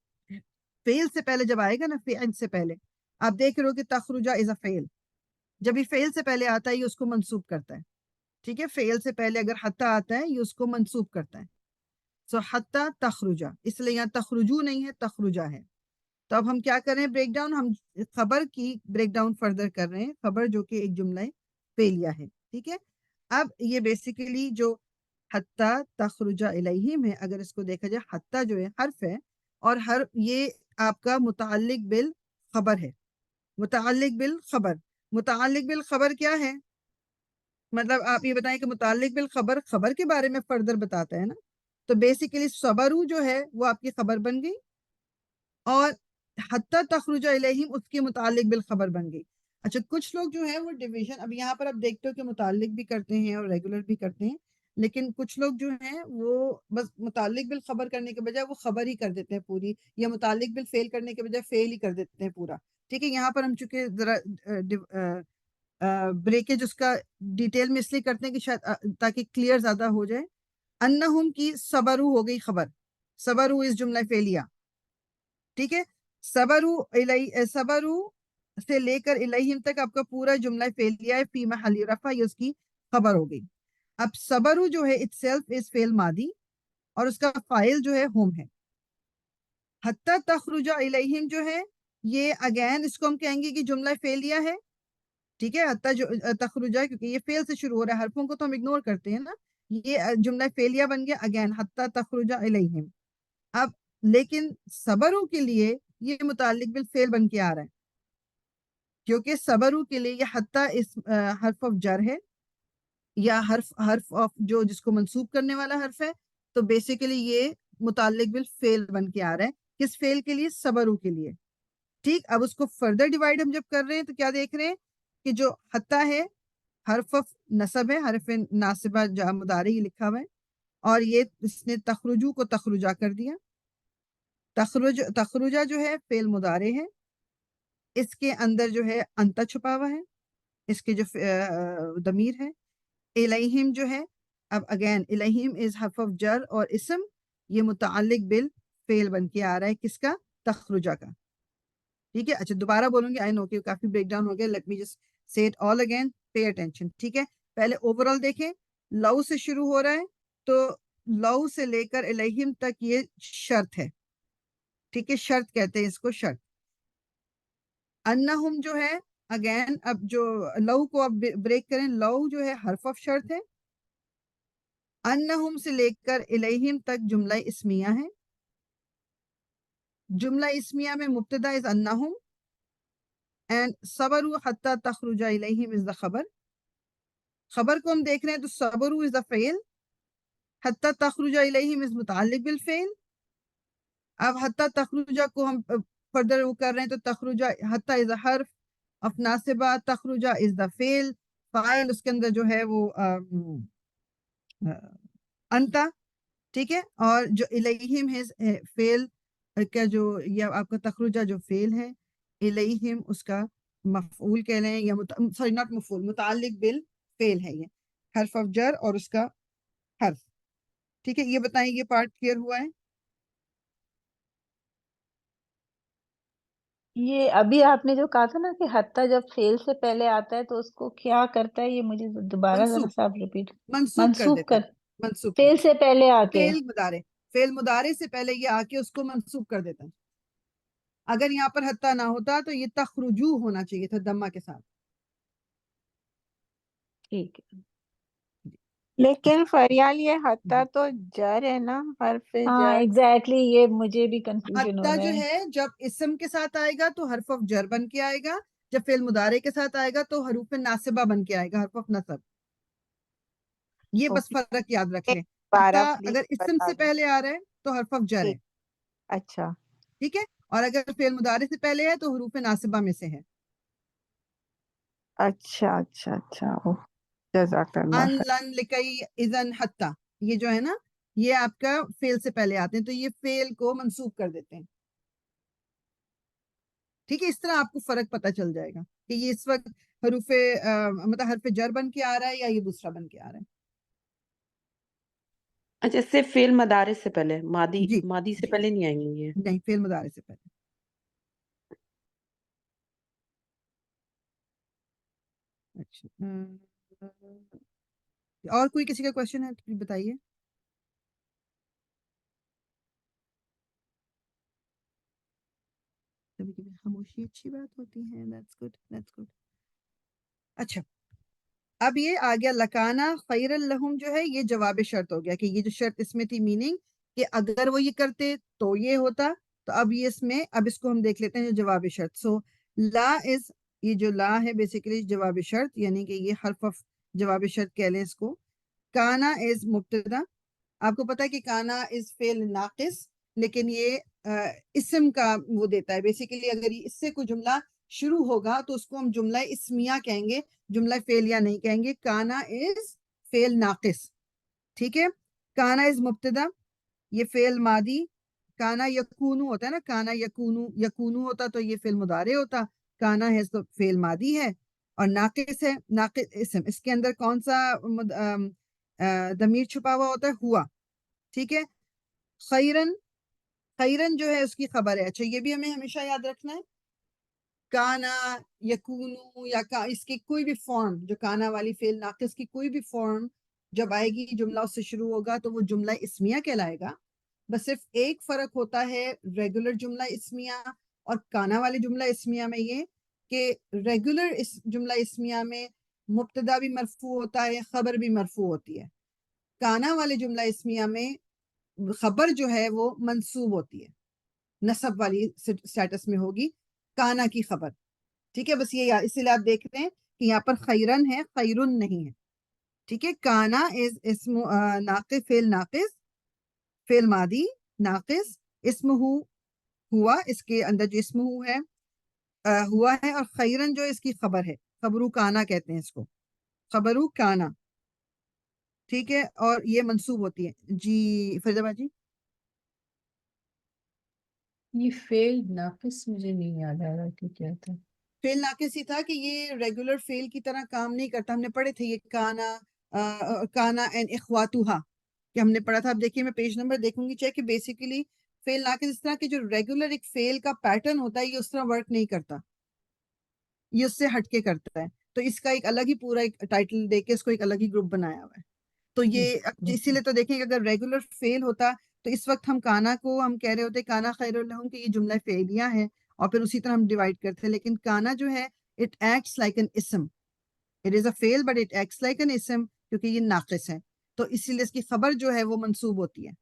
فعل سے پہلے جب آئے گا نا, فعل سے پہلے آپ دیکھ رہے ہو کہ تخرجہ از اے فعل, جب یہ فعل سے پہلے آتا ہے یہ اس کو منصوب کرتا ہے. ٹھیک ہے, فعل سے پہلے اگر حتیٰ آتا ہے یہ اس کو منصوب کرتا ہے. سو حتیٰ تخرجہ, اس لیے یہاں تخرجو نہیں ہے تخرجہ ہے. تو اب ہم کیا کر رہے ہیں بریک ڈاؤن, ہم خبر کی بریک ڈاؤن فردر کر رہے ہیں, خبر جو کہ ایک جملہ فعلیہ ہے. ٹھیک ہے, اب یہ بیسیکلی جو حتیٰ تخرج الیہم ہے, اگر اس کو دیکھا جائے حتیٰ جو ہے حرف ہے, اور یہ آپ کا متعلق بالخبر ہے. متعلق بالخبر. متعلق بالخبر کیا ہے؟ مطلب آپ یہ بتائیں کہ متعلق بالخبر خبر کے بارے میں فردر بتاتا ہے نا. تو بیسیکلی صبرو جو ہے وہ آپ کی خبر بن گئی اور حتی تخرج الیہم اس کے متعلق بالخبر بن گئی. اچھا کچھ لوگ جو ہیں وہ ڈویژن اب یہاں پر آپ دیکھتے ہو کہ متعلق بھی کرتے ہیں اور ریگولر بھی کرتے ہیں, لیکن کچھ لوگ جو ہیں وہ بس متعلق بالخبر کرنے کے بجائے وہ خبر ہی کر دیتے ہیں پوری, یا متعلق بالفعل کرنے کے بجائے فعل ہی کر دیتے ہیں پورا. ٹھیک ہے, یہاں پر ہم چونکہ ذرا بریکیج اس کا ڈیٹیل میں اس لیے کرتے ہیں کہ شاید تاکہ کلیئر زیادہ ہو جائے. انہم کی صبرو ہو گئی خبر, صبرو اس جملہ فعلیہ. ٹھیک ہے, صبرو سے لے کر الیہم تک آپ کا پورا جملہ فعلیہ ہے, فی محل رفع یہ اس کی خبر ہو گئی. اب صبرو جو ہے اٹ سیلف از فعل ماضی اور اس کا فاعل جو ہے ہوم ہے. حتی تخرج الیہم جو ہے یہ اگین اس کو ہم کہیں گے کہ جملہ فعلیہ ہے. ٹھیک ہے, حتی جو تخرجہ کیونکہ یہ فعل سے شروع ہو رہا ہے, حرفوں کو تو ہم اگنور کرتے ہیں نا, یہ جملہ فعلیہ بن گیا اگین حتی تخرج الیہم. اب لیکن صبرو کے لیے یہ متعلق بالفعل بن کے آ رہا ہے کیونکہ صبرو کے لیے یہ حتی اس حرف آف جر ہے یا حرف آف جو جس کو منصوب کرنے والا حرف ہے. تو بیسیکلی یہ متعلق بالفعل بن کے آ رہا ہے. کس فعل کے لیے؟ صبرو کے لیے. ٹھیک, اب اس کو فردر ڈیوائڈ ہم جب کر رہے ہیں تو کیا دیکھ رہے ہیں کہ جو حتی ہے حرف آف نصب ہے, حرف ناصبہ جا مضارع لکھا ہوا ہے, اور یہ اس نے تخرجو کو تخرجہ کر دیا. تخرجہ جو ہے فعل مضارع ہے, اس کے اندر جو ہے انتا چھپا ہوا ہے, اس کے جو ضمیر ہے. الیہم جو ہے, اب اگین الیہم از حرف آف جر اور اسم, یہ متعلق بالفعل بن کے آ رہا ہے کس کا؟ تخرجہ کا. ٹھیک ہے, اچھا دوبارہ بولوں گی, آئی نو کہ کافی بریک ڈاؤن ہو گیا, let me just say it all again, pay attention. ٹھیک ہے, پہلے اوور آل دیکھیں, لو سے شروع ہو رہا ہے تو لو سے لے کر الیہم تک یہ شرط ہے. ٹھیک ہے, شرط کہتے ہیں اس کو, شرط. انہم جو ہے اگین اب جو لو کو اب بریک کریں, لو جو ہے حرف آف شرط ہے, انہم سے لے کر الیہم تک جملہ اسمیہ ہے. جملہ اسمیہ میں مبتدا از انہم اینڈ صبروا حتی تخرج الیہم از دا خبر. خبر کو ہم دیکھ رہے ہیں تو صبروا از دا فعل, حتی تخرج الیہم از متعلق بالفعل. اب حتی تخرجہ کو ہم فردر وہ کر رہے ہیں تو تخرجہ حتی از حرف اف ناصبہ, تخرجہ از دا فعل, فاعل اس کے اندر جو ہے وہ انتا. ٹھیک ہے, اور جو الیہم ہے فعل کا جو یا آپ کا تخرجہ جو فعل ہے, الیہم اس کا مفعول کہہ لیں یا سوری ناٹ مفعول, متعلق بالفعل ہے, یہ حرف آف جر اور اس کا حرف. ٹھیک ہے, یہ بتائیں یہ پارٹ کلیئر ہوا ہے؟ یہ ابھی آپ نے جو کہا تھا نا کہ حتی جب فعل سے پہلے آتا ہے تو اس کو کیا کرتا ہے, یہ مجھے دوبارہ ذرا منصوب, سا آپ ریپیٹ. منصوب کر منسوخ دیتا کر, ہے, منصوب کر فعل دیتا سے پہلے آ ہے. کے. فعل مضارع سے پہلے یہ آ کے اس کو منصوب کر دیتا ہے. اگر یہاں پر حتی نہ ہوتا تو یہ تخرجو ہونا چاہیے تھا دمہ کے ساتھ. ٹھیک ہے, لیکن فریال یہ حتی تو جر ہے نا, حرف ہاں جر. ایگزیکٹلی, یہ مجھے بھی کنفیوژن ہو حتی رہا جو ہے. ہے جب اسم کے ساتھ آئے گا تو حرف آف جر بن کے آئے گا, جب فعل مضارع کے ساتھ آئے گا تو حروف ناصبہ بن کے آئے گا, حرف آف نصب. یہ بس اوکے, فرق یاد رکھ لیں. بارہ حتی پلیز اگر اسم بتا سے دیں. پہلے آ رہا ہے تو حرف آف جر ہے. ٹھیک, اچھا ٹھیک ہے, اور اگر فعل مضارع سے پہلے ہے تو حروف ناصبہ میں سے ہے. اچھا اچھا اچھا, جزاک اللہ ان خیر. لن لکئی اذن حتی, یہ جو ہے نا یہ آپ کا فعل سے پہلے آتے ہیں تو یہ فعل کو منصوب کر دیتے ہیں. ٹھیک ہے, اس طرح آپ کو فرق پتہ چل جائے گا کہ یہ اس وقت حروف مطلب حرف جر بن کے آ رہا ہے یا یہ دوسرا بن کے آ رہا ہے. اچھا, صرف فعل مدارس سے پہلے, ماضی جی ماضی سے جی, پہلے نہیں آئیں گے یہ. نہیں فعل مضارع سے پہلے. اچھا, اور کوئی کسی کا کوشچن ہے تو بتائیے. کبھی کبھی خاموشی اچھی بات ہوتی ہے. That's good, that's good. اچھا, اب یہ آ گیا لکانا خیر لہم جو ہے یہ جواب شرط ہو گیا کہ یہ جو شرط اس میں تھی میننگ کہ اگر وہ یہ کرتے تو یہ ہوتا, تو اب یہ اس میں اب اس کو ہم دیکھ لیتے ہیں جو جواب شرط. سو لا از، یہ جو لا ہے بیسیکلی جواب شرط، یعنی کہ یہ حرف آف جواب شرط کہہ لیں اس کو. کانا از مبتدا. آپ کو پتا ہے کہ کانا از فعل ناقص، لیکن یہ اسم کا وہ دیتا ہے. بیسیکلی اگر اس سے کوئی جملہ شروع ہوگا تو اس کو ہم جملہ اسمیہ کہیں گے، جملہ فعلیہ نہیں کہیں گے. کانا از فعل ناقص. ٹھیک ہے. کانا از مبتدا، یہ فعل ماضی. کانا یکونو ہوتا ہے نا، کانا یکونو، یکونو ہوتا تو یہ فعل مضارع ہوتا. کانا ہے تو فعل ماضی ہے اور ناقص ہے، ناقص اسم. اس کے اندر کون سا ضمیر چھپا ہوا ہوتا ہے؟ ہوا. ٹھیک ہے. خیرن، خیرن جو ہے اس کی خبر ہے. اچھا یہ بھی ہمیں ہمیشہ یاد رکھنا ہے. کانا، یکونو یا اس کی کوئی بھی فارم، جو کانا والی فعل ناقص کی کوئی بھی فارم جب آئے گی جملہ اس سے شروع ہوگا تو وہ جملہ اسمیہ کہلائے گا. بس صرف ایک فرق ہوتا ہے ریگولر جملہ اسمیہ اور کانا والے جملہ اسمیہ میں، یہ کہ ریگولر جملہ اسمیہ میں مبتدا بھی مرفوع ہوتا ہے، خبر بھی مرفوع ہوتی ہے. کانا والے جملہ اسمیہ میں خبر جو ہے وہ منصوب ہوتی ہے، نصب والی سٹیٹس میں ہوگی کانا کی خبر. ٹھیک ہے. بس یہ اسی لیے آپ دیکھ رہے ہیں کہ یہاں پر خیرن ہے، خیرن نہیں ہے. ٹھیک ہے. کانا از اسم ناقص، فعل ناقص، فعل ماضی ناقص. اسم ہوا، اس کے اندر جو اسم ہے ہوا ہے، اور خیرن جو اس کی خبر ہے، خبرو کانا کہتے ہیں اس کو، خبرو کانا. ٹھیک ہے. اور یہ منصوب ہوتی ہے. جی فریدہ باجی. یہ فعل ناقص مجھے نہیں یاد آ رہا کہ کیا تھا. فعل ناقص ہی تھا کہ یہ ریگولر فعل کی طرح کام نہیں کرتا. ہم نے پڑھے تھے یہ کانا، کانا اینڈ اخواتوہا کہ ہم نے پڑھا تھا. اب دیکھیے میں پیج نمبر دیکھوں گی چیک کہ بیسیکلی فعل ناقص اس طرح کہ جو ریگولر ایک فعل کا پیٹرن ہوتا ہے یہ اس طرح ورک نہیں کرتا، یہ اس سے ہٹ کے کرتا ہے. تو اس کا ایک الگ ہی پورا ایک ٹائٹل دے کے اس کو ایک الگ ہی گروپ بنایا ہوا ہے. تو یہ اسی لیے تو دیکھیں کہ اگر ریگولر فعل ہوتا تو اس وقت ہم کانا کو ہم کہہ رہے ہوتے کانا خیر الہم کہ یہ جملہ فعلیہ ہے، اور پھر اسی طرح ہم ڈیوائڈ کرتے ہیں. لیکن کانا جو ہے اٹ ایکٹس لائک این اسم. اٹ از اے فعل but it acts like an اسم، کیونکہ یہ ناقص ہے. تو اسی لیے اس کی خبر جو ہے وہ منصوب ہوتی ہے.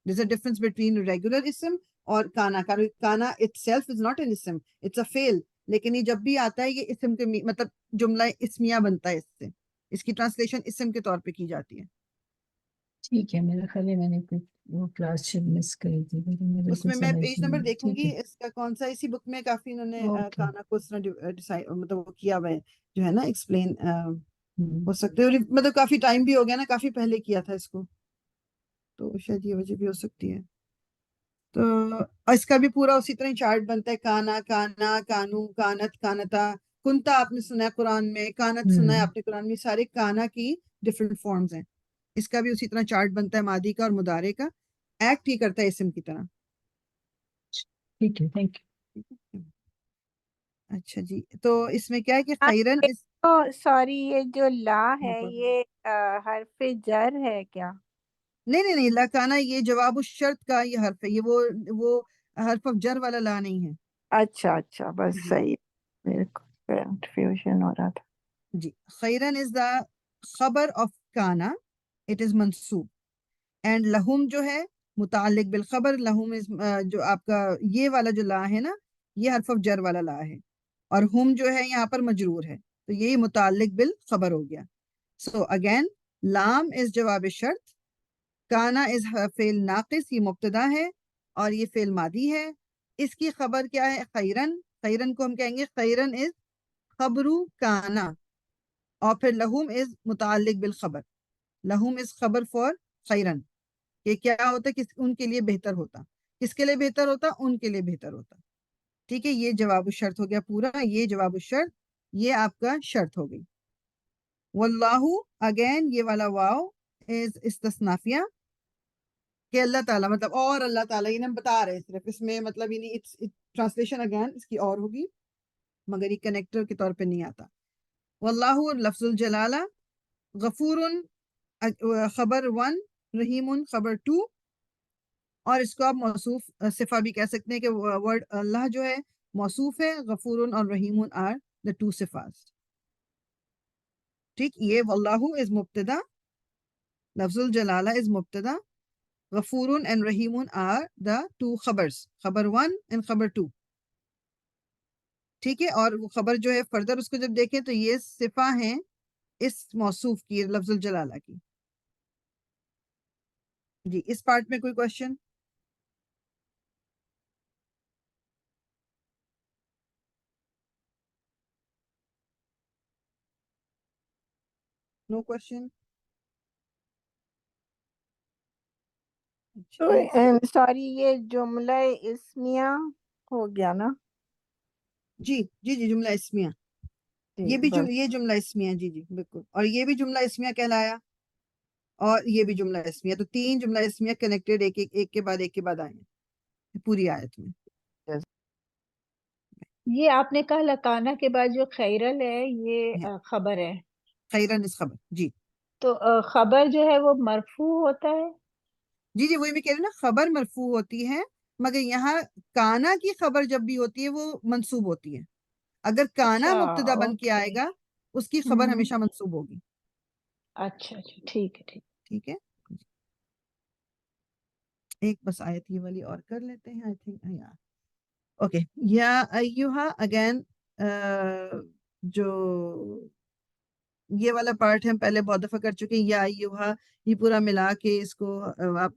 There's a difference between regular اسم اور کانا. کانا itself is not an اسم، it's a fail. لیکن یہ جب بھی آتا ہے یہ اسم کے مطلب جملہ اسمیہ بنتا ہے، اس سے اس کی ٹرانسلیشن اسم کے طور پہ کی جاتی ہے. ٹھیک ہے. میرا خیال ہے میں نے کچھ وہ کلاس شاید مس کری تھی، لیکن میں اس بالکل میں سمجھ پیج نہیں نمبر رہی. دیکھوں ٹھیک گی ہے. اس کا کون سا، اسی بک میں کافی انہوں نے اوکے. کانا کو اس طرح مطلب وہ کیا ہوا ہے، جو ہے نا ایکسپلین ہوں. ہو سکتے ہیں. مطلب کافی ٹائم بھی ہو گیا نا، کافی پہلے کیا تھا اس کو، تو شاید یہ وجہ بھی ہو سکتی ہے. تو اس کا بھی پورا اسی طرح چارٹ بنتا ہے. کانا، کانا، کانو، کانت، کانتا، کنتا آپ نے سنا ہے قرآن میں، کانت سنا ہے آپ نے قرآن میں. سارے کانا کی ڈفرینٹ فارمز ہیں. اس کا بھی اسی طرح چارٹ بنتا ہے ماضی کا اور مضارع کا. ایکٹ ہی کرتا ہے اسم کی طرح. ٹھیک ہے. Thank you. اچھا جی. تو اس میں کیا ہے کہ خیرن اس تو سوری یہ جو لا ہے یہ حرف جر ہے کیا؟ نہیں لکانا یہ جواب الشرط کا یہ حرف ہے، یہ وہ حرف آف جر والا لا نہیں ہے. اچھا اچھا بس جی صحیح، میرے کو کنفیوژن ہو رہا تھا. جی. خیرن از دا خبر آف کانا، اٹ از منصوب. اینڈ لہم جو ہے متعلق بالخبر. لہم جو آپ کا یہ والا جو لا ہے نا یہ حرف آف جر والا لا ہے، اور ہم جو ہے یہاں پر مجرور ہے، تو یہی متعلق بالخبر ہو گیا. سو اگین لام از جواب شرط، کانا از فعل ناقص، یہ مبتدا ہے اور یہ فعل ماضی ہے. اس کی خبر کیا ہے؟ خیرن. خیرن کو ہم کہیں گے خیرن از خبرو کانا، اور پھر لہم از متعلق بالخبر. لہم از خبر فار خیرن، کہ کیا ہوتا ہے ان کے لیے بہتر ہوتا. کس کے لیے بہتر ہوتا؟ ان کے لیے بہتر ہوتا. ٹھیک ہے. یہ جواب الشرط ہو گیا پورا، یہ جواب الشرط، یہ آپ کا شرط ہو گئی. واللہ اگین یہ والا واو از استثنافیہ، کہ اللہ تعالیٰ مطلب اور اللہ تعالیٰ، یہ ہم بتا رہے ہیں صرف اس میں مطلب یعنی ٹرانسلیشن اگین اس کی اور ہوگی مگر یہ کنیکٹر کے طور پہ نہیں آتا. واللہ لفظ الجلالہ، غفور خبر 1، رحیم خبر 2، اور اس کو آپ موصوف صفہ بھی کہہ سکتے ہیں کہ ورڈ اللہ جو ہے موصوف ہے، غفور اور رحیم آر the two صفات. ٹھیک. یہ واللہ از مبتدا، لفظ الجلالہ از مبتدا، غفور and Rahim are the two خبرز، خبر 1 and خبر 2. ٹھیک ہے، اور وہ خبر جو ہے فردر اس کو جب دیکھیں تو یہ صفہ ہیں اس موصوف کی، لفظ الجلالہ کی. جی اس پارٹ میں کوئی کوشچن؟ نو کوشچن. سوری، یہ جملہ اسمیہ ہو گیا نا؟ جی جی جی جملہ اسمیہ، جی یہ بھی بس. یہ جملہ اسمیہ، جی جی بالکل، اور یہ بھی جملہ اسمیہ کہلایا، اور یہ بھی جملہ اسمیہ. تو 3 جملہ اسمیہ کنیکٹڈ ایک کے بعد ایک کے بعد آئے ہیں پوری آیت میں. یہ آپ نے کہا لکانا کے بعد جو خیرل ہے یہ خبر ہے، خیرن اس خبر. جی تو خبر جو ہے وہ مرفوع ہوتا ہے؟ جی جی وہی میں کہہ رہی ہوں نا، خبر مرفوع ہوتی ہے، مگر یہاں کانا کی خبر جب بھی ہوتی ہے وہ منصوب ہوتی ہے. اگر کانا اچھا مبتدا بن کے اوکے. آئے گا اس کی خبر ہمیشہ منصوب ہوگی. اچھا اچھا ٹھیک ہے ٹھیک. ٹھیک ہے، ایک بس آیت یہ والی اور کر لیتے ہیں. I think okay. یا ایوہا اگین، جو یہ والا پارٹ ہم پہلے بہت دفعہ کر چکے ہیں. یا ایوہا یہ پورا ملا کے اس کو آپ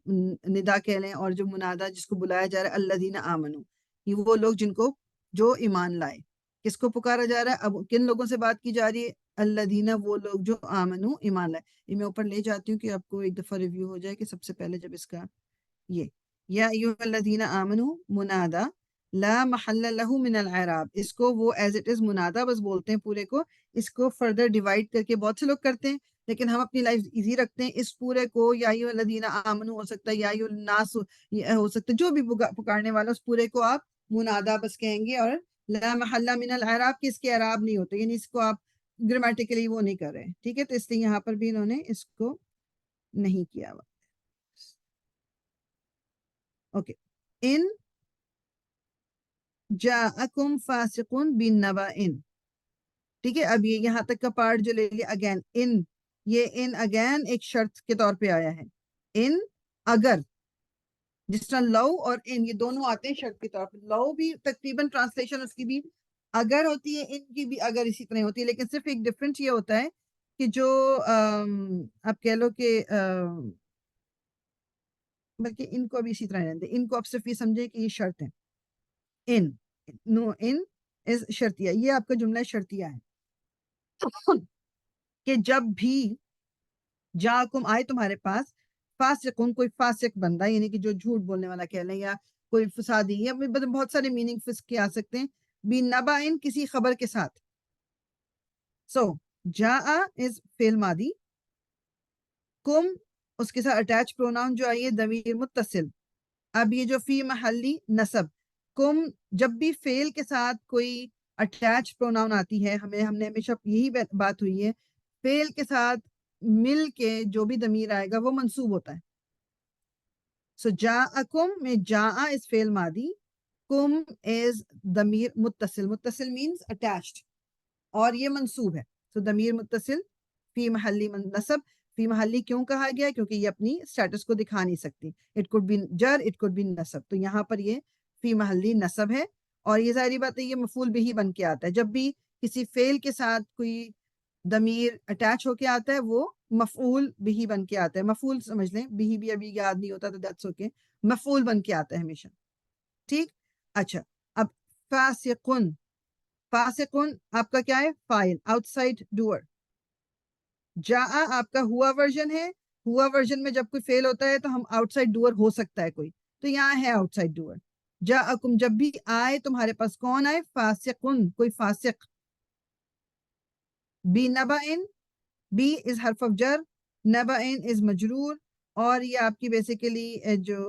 ندا کہہ لیں، اور جو منادا جس کو بلایا جا رہا ہے الذین آمنو، یہ وہ لوگ جن کو جو ایمان لائے. کس کو پکارا جا رہا ہے؟ اب کن لوگوں سے بات کی جا رہی ہے؟ الذین، وہ لوگ جو آمنو ایمان لائے. یہ میں اوپر لے جاتی ہوں کہ آپ کو ایک دفعہ ریویو ہو جائے کہ سب سے پہلے جب اس کا یہ یا ایھا الذین آمنو منادا لا محل لہ من الاعراب، اس کو وہ ایز اٹ از منادا بس بولتے ہیں پورے کو. اس کو فردر ڈیوائڈ کر کے بہت سے لوگ کرتے ہیں، لیکن ہم اپنی لائف ایزی رکھتے ہیں. اس پورے کو یا ایھا الذین آمنو ہو سکتا ہے، یا ایھا الناس ہو سکتا ہے، جو بھی پکارنے والا اس پورے کو آپ منادا بس کہیں گے. اور لا محل من الاعراب، کہ اس کے اعراب نہیں ہوتے، یعنی اس کو آپ گرامیٹیکلی وہ نہیں کر رہے ہیں. ٹھیک ہے، تو اس لیے یہاں پر بھی انہوں نے اس کو نہیں کیا ہوا. اوکے. ان جاءکم فاسق بنبأ، ٹھیک ہے. اب یہ یہاں تک کا پارٹ جو لے لیا اگین ان، یہ ان اگین ایک شرط کے طور پہ آیا ہے. ان اگر، جس طرح لو اور ان یہ دونوں آتے ہیں شرط کے طور پہ. لو بھی تقریباً ٹرانسلیشن اس کی بھی اگر ہوتی ہے، ان کی بھی اگر اسی طرح ہوتی ہے، لیکن صرف ایک ڈفرنٹ یہ ہوتا ہے کہ جو آپ کہہ لو کہ بلکہ ان کو بھی اسی طرح رہنے دیں، ان کو آپ صرف یہ سمجھے کہ یہ شرط ہے. ان نو ان از شرطیہ، یہ آپ کا جملہ شرطیہ ہے کہ جب بھی جاکم آئے تمہارے پاس فاسقون، کوئی فاسق بندہ، یعنی کہ جو جھوٹ بولنے والا کہہ لیں، یا کوئی فسادی، یا بہت سارے میننگ فسق کے آ سکتے ہیں. بنبأ، کسی خبر کے ساتھ. سو جاء از فعل ماضی، کم اس کے ساتھ اٹیچ پروناؤن جو آئیے ضمیر متصل. اب یہ جو فی محلی نصب، کم جب بھی فعل کے ساتھ کوئی اٹیچ پروناؤن آتی ہے، ہم نے ہمیشہ یہی بات ہوئی ہے، فعل کے ساتھ مل کے جو بھی ضمیر آئے گا وہ منصوب ہوتا ہے. سو جاءکم میں جاء از فعل ماضی، کم از ضمیر متصل. متصل مینز اٹیچڈ، اور یہ منصوب ہے. سو ضمیر متصل فی محلی نصب. فی محلی کیوں کہا گیا؟ کیونکہ یہ اپنی سٹیٹس کو دکھا نہیں سکتی. اٹ کوڈ بی جر، اٹ کوڈ بی نصب. تو یہاں پر یہ فی محلی نصب ہے، اور یہ ظاہری بات ہے یہ مفعول بھی بن کے آتا ہے. جب بھی کسی فعل کے ساتھ کوئی ضمیر اٹیچ ہو کے آتا ہے وہ مفعول بھی بن کے آتا ہے. مفعول سمجھ لیں، بھی ابھی یاد نہیں ہوتا تو دیٹس اوکے. مفعول بن کے آتا ہے ہمیشہ. ٹھیک. اچھا، اب فاسقن، فاسقن آپ کا کیا ہے؟ فاعل، آؤٹ سائڈ ڈوور. جاء آپ کا ہوا ورژن ہے. ہوا ورژن میں جب کوئی فعل ہوتا ہے تو ہم آؤٹ سائڈ ڈوور ہو سکتا ہے کوئی، تو یہاں ہے آؤٹ سائڈ ڈوور. جاءکم جب بھی آئے تمہارے پاس، کون آئے؟ فاسقن، کوئی فاسق. بنبأ، بی از حرف آف جر، نبأ از مجرور، اور یہ آپ کی بیسیکلی جو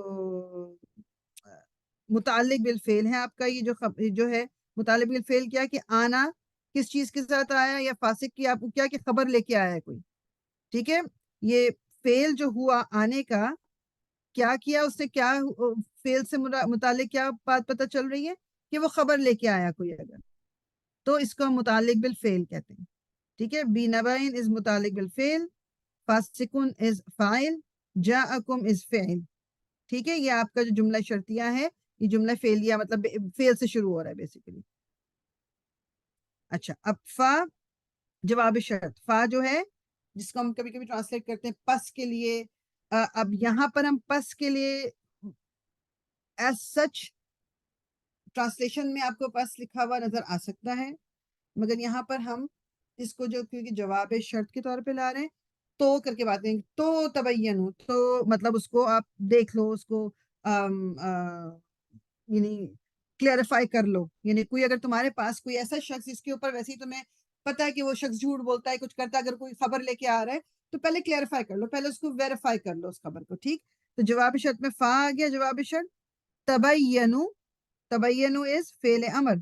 متعلق بالفعل ہے آپ کا، یہ جو ہے متعلق بالفعل کیا کہ آنا کس چیز کے ساتھ آیا، یا فاسق کی آپ کو کیا کہ خبر لے کے آیا ہے کوئی. ٹھیک ہے. یہ فعل جو ہوا آنے کا، کیا کیا اس نے، کیا فعل سے متعلق کیا بات پتہ چل رہی ہے کہ وہ خبر لے کے آیا کوئی اگر، تو اس کو ہم متعلق بالفعل کہتے ہیں. ٹھیک ہے. بنبأ از متعلق بالفعل، فاسقن از فاعل، جاءکم از فعل. ٹھیک ہے. یہ آپ کا جو جملہ شرطیہ ہے، یہ جملہ فعلیہ مطلب فعل سے شروع ہو رہا ہے بیسیکلی. اچھا اب فا جواب شرط، فا جو ہے جس کو ہم کبھی کبھی ٹرانسلیٹ کرتے ہیں پس کے لیے، اب یہاں پر ہم پس کے لیے ایز سچ ٹرانسلیشن میں آپ کو پس لکھا ہوا نظر آ سکتا ہے، مگر یہاں پر ہم اس کو جو کیونکہ جواب شرط کے طور پہ لا رہے ہیں تو کر کے بات کریں گے، تو تبینو، تو مطلب اس کو آپ دیکھ لو، اس کو یعنی کلیریفائی کر لو، یعنی کوئی اگر تمہارے پاس کوئی ایسا شخص جس کے اوپر ویسے ہی تمہیں پتا ہے کہ وہ شخص جھوٹ بولتا ہے، کچھ کرتا ہے، اگر کوئی خبر لے کے آ رہا ہے تو پہلے کلیریفائی کر لو، پہلے اس کو ویریفائی کر لو اس خبر کو، ٹھیک؟ تو جواب شرط میں فا آ گیا، جواب شرط تبینو، تبینو از فعل امر،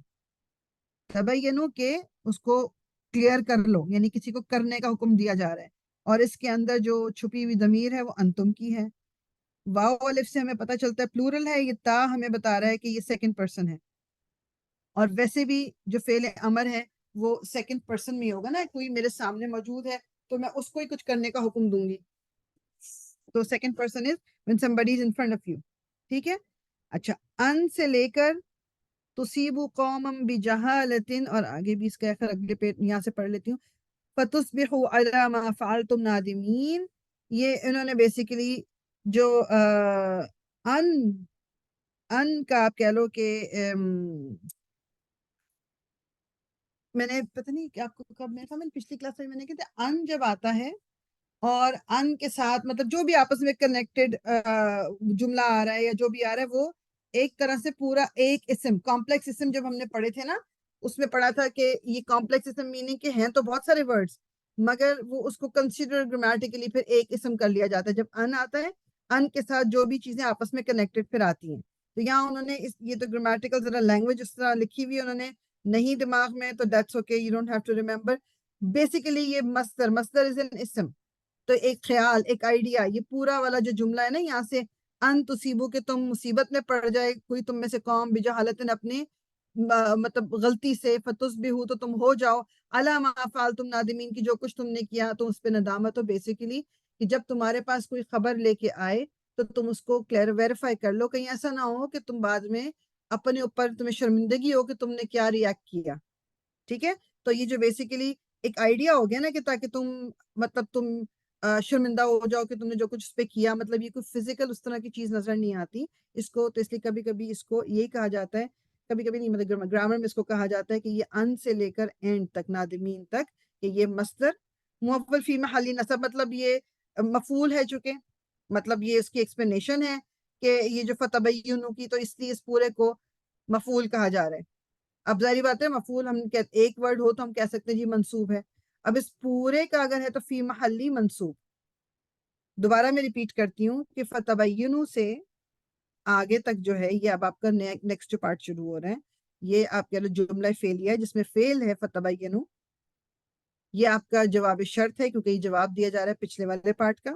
تبینو کہ اس کو کلیئر کر لو، یعنی کسی کو کرنے کا حکم دیا جا رہا ہے، اور اس کے اندر جو چھپی ہوئی ضمیر ہے وہ انتم کی ہے، واو الف سے ہمیں پتہ چلتا ہے پلورل ہے، یہ تا ہمیں بتا رہا ہے کہ یہ سیکنڈ پرسن ہے، اور ویسے بھی جو فعل امر ہے وہ سیکنڈ پرسن میں ہوگا نا، کوئی میرے سامنے موجود ہے تو میں اس کو ہی کچھ کرنے کا حکم دوں گی، تو second person is when somebody is in front of you، ٹھیک ہے؟ اچھا ان سے لے کر تصیبوا قوما بجہالۃ، اور آگے بھی اس کا آخر اگلے پہ یہاں سے پڑھ لیتی ہوں، فتصبحوا علی ما فعلتم نادمین، یہ انہوں نے بیسیکلی جو ان کا آپ کہہ لو کہ میں نے پتہ نہیں کہ آپ کو کب میں تھا، میں نے پچھلی کلاس میں نے کہا تھا ان جب آتا ہے اور ان کے ساتھ مطلب جو بھی آپس میں کنیکٹڈ جملہ آ رہا ہے یا جو بھی آ رہا ہے وہ ایک طرح سے پورا ایک اسم، کمپلیکس اسم جب ہم نے پڑھے تھے نا اس میں پڑھا تھا کہ یہ کمپلیکس اسم میننگ کے ہیں تو بہت سارے ورڈز، مگر وہ اس کو کنسیڈر گرامیٹیکلی پھر ایک اسم کر لیا جاتا ہے جب ان آتا ہے، ان کے ساتھ جو بھی چیزیں آپس میں کنیکٹڈ پھر آتی ہیں، تو یہاں انہوں نے یہ تو گرامیٹیکل ذرا لینگویج اس طرح لکھی ہوئی ہے انہوں نے نہیں دماغ میں، تو that's okay, you don't have to remember, basically یہ مصدر از این اسم، تو ایک خیال، ایک آئیڈیا، یہ پورا والا جو جملہ ہے نا یہاں سے ان تصیبو کہ تم مصیبت میں پڑ جائے کوئی تم میں سے قوم بجہالت اپنے مطلب غلطی سے، فتصبحوا تو تم ہو جاؤ علی ما فعلتم نادمین کی جو کچھ تم نے کیا تو اس پہ ندامت ہو، بیسیکلی کہ جب تمہارے پاس کوئی خبر لے کے آئے تو تم اس کو ویریفائی کر لو، کہیں ایسا نہ ہو کہ تم بعد میں اپنے اوپر تمہیں شرمندگی ہو کہ تم نے کیا ریاکٹ کیا، ٹھیک ہے؟ تو یہ جو بیسیکلی ایک آئیڈیا ہو گیا نا کہ تاکہ تم مطلب تم شرمندہ ہو جاؤ کہ تم نے جو کچھ اس پہ کیا، مطلب یہ کوئی فزیکل اس طرح کی چیز نظر نہیں آتی اس کو، تو اس لیے کبھی کبھی اس کو یہی کہا جاتا ہے، کبھی کبھی نہیں مطلب گرامر میں اس کو کہا جاتا ہے کہ یہ ان سے لے کر اینڈ تک، نادمین تک، کہ یہ مصدر مؤول فی محل نصب، مطلب یہ مفعول ہے چونکہ، مطلب یہ اس کی ایکسپلینیشن ہے کہ یہ جو فتبینوا کی، تو اس لیے اس پورے کو مفعول کہا جا رہا ہے۔ اب ظاہری بات ہے مفعول ہم ایک ورڈ ہو تو ہم کہہ سکتے ہیں جی منصوب ہے، اب اس پورے کا اگر ہے تو فی محلی منصوب۔ دوبارہ میں ریپیٹ کرتی ہوں کہ فتبینوا سے آگے تک جو ہے یہ اب آپ کا نیکسٹ جو پارٹ شروع ہو رہا ہے، یہ آپ کہہ لو جملہ فعلیہ ہے جس میں فعل ہے فتبینوا، یہ آپ کا جواب شرط ہے کیونکہ یہ جواب دیا جا رہا ہے پچھلے والے پارٹ کا،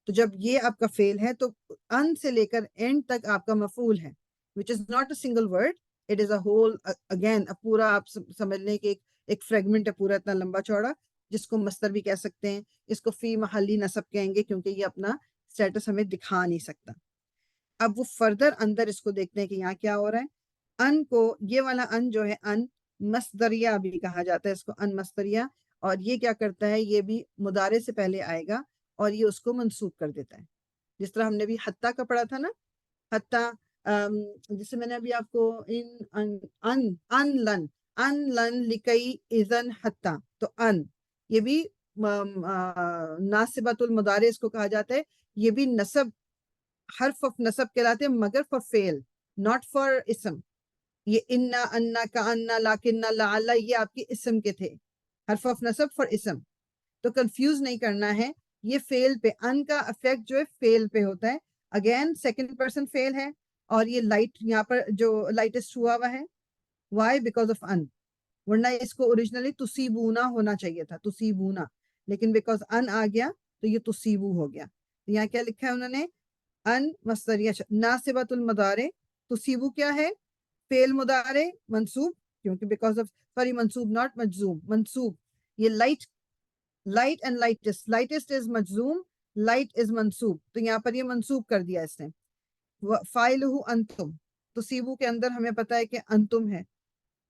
تو جب یہ آپ کا فعل ہے تو ان سے لے کر اینڈ تک آپ کا مفعول ہے which is not a single word, it is a whole again پورا آپ سمجھ لیں کہ ایک فریگمنٹ ہے پورا اتنا لمبا چوڑا، جس کو مصدر بھی کہہ سکتے ہیں، اس کو فی محلی نصب کہیں گے کیونکہ یہ اپنا سٹیٹس ہمیں دکھا نہیں سکتا۔ اب وہ فردر اندر اس کو دیکھتے ہیں کہ یہاں کیا ہو رہا ہے، ان کو یہ والا ان جو ہے ان مصدریہ بھی کہا جاتا ہے اس کو، ان مصدریہ، اور یہ کیا کرتا ہے، یہ بھی مضارع سے پہلے آئے گا اور یہ اس کو منصوب کر دیتا ہے، جس طرح ہم نے بھی حتیٰ کا پڑھا تھا نا، حتیٰ جسے میں نے ابھی آپ کو ان لن لکئی اذن حتیٰ، تو ان یہ بھی ناصبۃ المضارع اس کو کہا جاتا ہے، یہ بھی نصب، حرف آف نصب کہلاتے ہیں مگر فار فعل ناٹ فار اسم، یہ انا انا کا انا لاکنہ لعل یہ آپ کے اسم کے تھے، حرف آف نصب فار اسم، تو کنفیوز نہیں کرنا ہے، یہ فعل پہ ان کا افیکٹ جو ہے فعل پہ ہوتا ہے، اگین سیکنڈ پرسن فعل ہے، اور یہ لائٹ یہاں پر جو لائٹسٹ ہوا ہوا ہے، وائی بیکاز آف ان، ورنہ اس کو اوریجنلی تصیبونا ہونا چاہیے تھا، تصیبونا، لیکن بیکاز ان آ گیا تو یہ تصیبو ہو گیا، یہاں کیا لکھا ہے انہوں نے، ان مصدریہ ناصبۃ المضارع، تصیبو کیا ہے، فعل مضارع منصوب، کیونکہ بیکاز آف سوری منصوب ناٹ مجزوم، منصوب، یہ لائٹ اینڈ لائٹسٹ از مجزوم، لائٹ از منصوب، تو یہاں پر یہ منصوب کر دیا اس نے، فاعلہ انتم، تصیبو کے اندر ہمیں پتا ہے کہ انتم ہے،